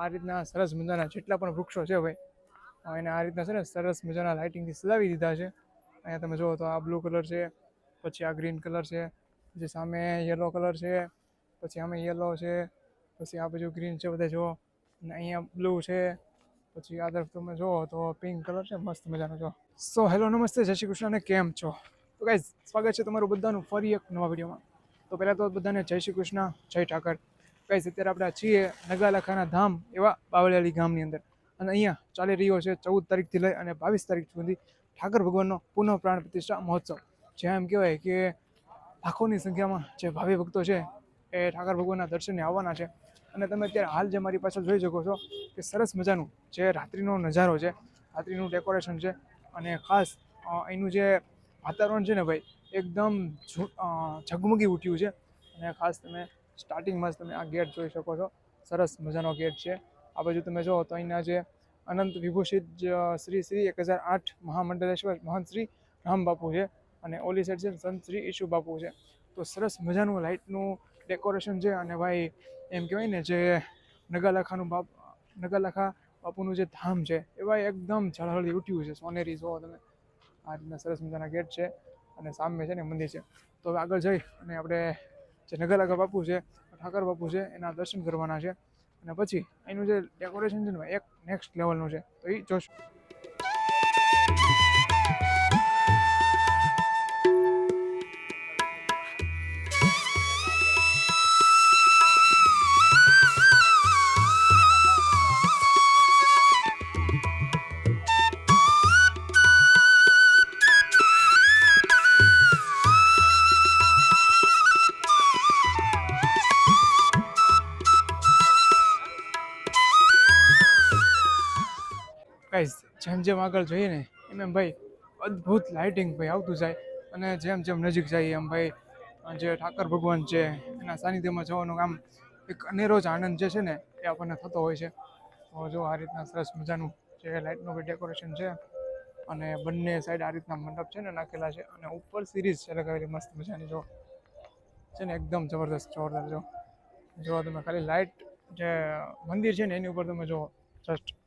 આ રીતના સરસ મજાના જેટલા પણ વૃક્ષો છે ભાઈ એને આ રીતના છે ને સરસ મજાના લાઇટિંગથી સજાવી દીધા છે. અહીંયા તમે જુઓ તો આ બ્લુ કલર છે, પછી આ ગ્રીન કલર છે, પછી સામે યલો કલર છે, પછી આમે યલો છે, પછી આ બાજુ ગ્રીન છે બધા જુઓ, અને અહીંયા બ્લુ છે, પછી આ તરફ તમે જુઓ તો પિંક કલર છે મસ્ત મજાનો જો. સો હેલો નમસ્તે, જય શ્રી કૃષ્ણ, અને કેમ છો? તો ગાઈઝ સ્વાગત છે તમારું બધાનું ફરી એક નવા વિડીયોમાં. તો પહેલાં તો બધાને જય શ્રી કૃષ્ણ, જય ઠાકર. ગાઈઝ અત્યારે આપણે છીએ નગાલખાના ધામ એવા બાવળિયાળી ગામની અંદર, અને અહીંયા ચાલી રહ્યો છે 14 તારીખથી લઈ અને 22 તારીખ સુધી ઠાકર ભગવાનનો પુનઃ પ્રાણ પ્રતિષ્ઠા મહોત્સવ. જ્યાં એમ કહેવાય કે લાખોની સંખ્યામાં જે ભાવિ ભક્તો છે એ ઠાકર ભગવાનના દર્શને આવવાના છે. અને તમે અત્યારે હાલ જે મારી પાછળ જોઈ શકો છો કે સરસ મજાનું જે રાત્રિનો નજારો છે, રાત્રિનું ડેકોરેશન છે, અને ખાસ અહીંનું જે વાતાવરણ છે ને ભાઈ એકદમ ઝગમગી ઉઠ્યું છે. અને ખાસ તમે સ્ટાર્ટિંગમાં જ તમે આ ગેટ જોઈ શકો છો, સરસ મજાનો ગેટ છે. આ બાજુ તમે જુઓ તો અહીંના જે અનંત વિભૂષિત શ્રી શ્રી 1008 મહામંડલેશ્વર મહંત શ્રી રામ બાપુ છે, અને ઓલી સાઈડ છે સંત શ્રી ઈશુ બાપુ છે. તો સરસ મજાનું લાઇટનું ડેકોરેશન છે, અને ભાઈ એમ કહેવાય ને જે નગાલખા બાપુનું જે ધામ છે એ ભાઈ એકદમ ઝળહળી ઉઠ્યું છે. સોનેરી જુઓ તમે, આ રીતના સરસ મજાના ગેટ છે, અને સામે છે ને મંદિર છે. તો હવે આગળ જઈ અને આપણે જે નગાલખા બાપુ છે, ઠાકર બાપુ છે, એના દર્શન કરવાના છે. અને પછી એનું જે ડેકોરેશન છે ને એક નેક્સ્ટ લેવલનું છે, તો એ જોશું. ગાઈઝ જેમ જેમ આગળ જઈએ ને એમ ભાઈ અદ્ભુત લાઇટિંગ ભાઈ આવતું જાય, અને જેમ જેમ નજીક જઈએ એમ ભાઈ જે ઠાકર ભગવાન છે એના સાનિધ્યમાં જવાનું આમ એક અનેરો જ આનંદ જે છે ને એ આપણને થતો હોય છે. તો જો આ રીતના સરસ મજાનું જે લાઇટનું ડેકોરેશન છે, અને બંને સાઈડ આ રીતના મંડપ છે ને નાખેલા છે, અને ઉપર સિરીઝ છે લગાવેલી મસ્ત મજાની જો છે ને એકદમ જબરદસ્ત જોરદાર. જો તમે ખાલી લાઇટ જે મંદિર છે ને એની ઉપર તમે જુઓ જસ્ટ.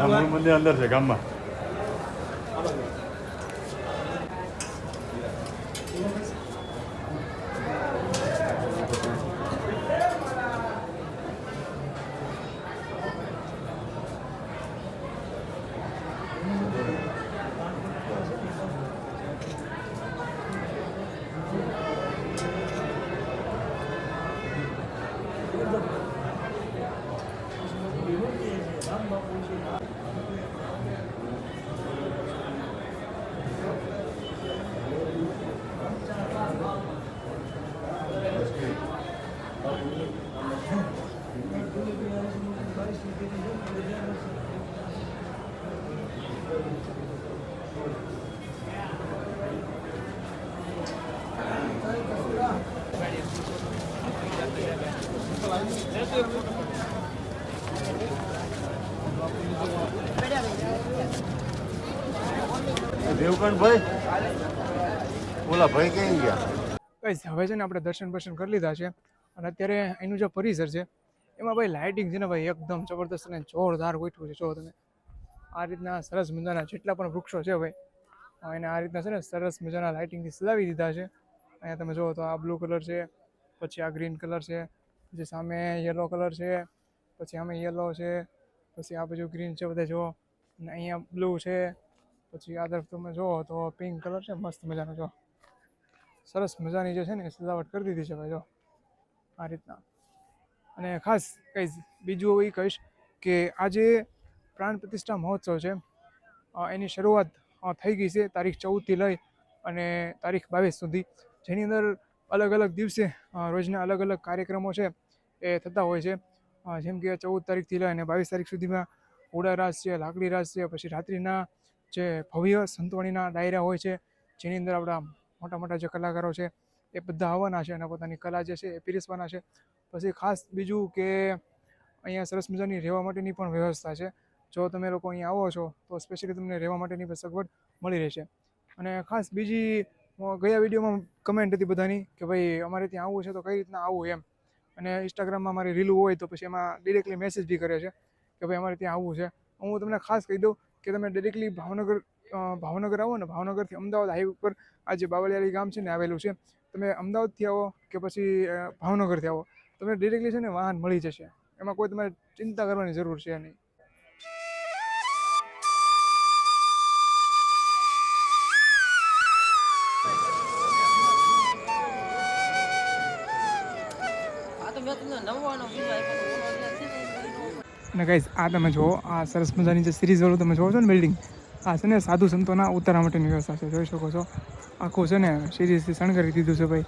મૂળ મંદિર અંદર છે ગામમાં. દેવકણભાઈ ઓલા ભાઈ ક્યાં ગયા? ગાઈસ હવે છે ને આપણે દર્શન કરી લીધા છે અને અત્યારે એનું જે પરિસર છે એમાં ભાઈ લાઇટિંગ છે ને ભાઈ એકદમ જબરદસ્ત અને જોરદાર ગોઠવું છે. જો તમે આ રીતના સરસ મજાના જેટલા પણ વૃક્ષો છે ભાઈ એને આ રીતના છે ને સરસ મજાના લાઇટિંગથી સજાવી દીધા છે. અહીંયા તમે જુઓ તો આ બ્લુ કલર છે, પછી આ ગ્રીન કલર છે, પછી સામે યલો કલર છે, પછી આમે યલો છે, પછી આ બાજુ ગ્રીન છે બધા જુઓ, અને અહીંયા બ્લુ છે, પછી આ તરફ તમે જુઓ તો પિંક કલર છે મસ્ત મજાનો. જો સરસ મજાની જે છે ને સજાવટ કરી દીધી છે ભાઈ જો આ રીતના. અને ખાસ કહીશ બીજું એ કહીશ કે આજે પ્રાણ પ્રતિષ્ઠા મહોત્સવ છે એની શરૂઆત થઈ ગઈ છે તારીખ 14થી લઈ અને તારીખ 22 સુધી, જેની અંદર અલગ અલગ દિવસે રોજના અલગ અલગ કાર્યક્રમો છે એ થતા હોય છે. જેમ કે 14 તારીખથી લઈ અને 22 તારીખ સુધીમાં ઘોડા રાસ છે, લાકડી રાસ છે, પછી રાત્રિના જે ભવ્ય સંતવાણીના ડાયરા હોય છે જેની અંદર આપણા મોટા મોટા જે કલાકારો છે એ બધા આવવાના છે અને પોતાની કલા જે છે એ પીરસવાના છે. પછી ખાસ બીજું કે અહીંયા સરસ મજાની રહેવા માટેની પણ વ્યવસ્થા છે. જો તમે લોકો અહીંયા આવો છો તો સ્પેશિયલી તમને રહેવા માટેની પણ સગવડ મળી રહેશે. અને ખાસ બીજી ગયા વિડીયોમાં કમેન્ટ હતી બધાની કે ભાઈ અમારે ત્યાં આવવું છે તો કઈ રીતના આવવું એમ, અને ઇન્સ્ટાગ્રામમાં મારી રીલું હોય તો પછી એમાં ડિરેક્ટલી મેસેજ બી કરે છે કે ભાઈ અમારે ત્યાં આવવું છે. હું તમને ખાસ કહી દઉં કે તમે ડાયરેક્ટલી ભાવનગર આવો ને, ભાવનગરથી અમદાવાદ હાઈવે ઉપર આ જે બાવળિયાળી ગામ છે ને આવેલું છે, તમે અમદાવાદથી આવો કે પછી ભાવનગરથી આવો તમને ડિરેક્ટલી છે ને વાહન મળી જશે. એમાં કોઈ તમારે ચિંતા કરવાની જરૂર છે નહીં. અને ગાઈઝ આ તમે જુઓ આ સરસ મજાની જે સિરીઝવાળું તમે જોવો છો ને બિલ્ડિંગ, આ છે ને સાધુ સંતોના ઉતારા માટેની વ્યવસ્થા છે. જોઈ શકો છો આખું છે ને સિરીઝથી શણગારી દીધું છે ભાઈ.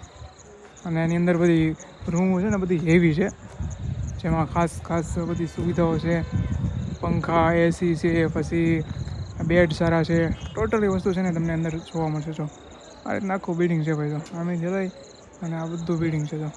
અને એની અંદર બધી રૂમો છે ને બધી હેવી છે, જેમાં ખાસ બધી સુવિધાઓ છે, પંખા, એસી છે, પછી બેડ સારા છે, ટોટલી વસ્તુ છે ને તમને અંદર જોવા મળશે. જો આ રીતના આખું બિલ્ડિંગ છે ભાઈ. જો આમે જલાઈ અને આ બધું બિલ્ડિંગ છે. જો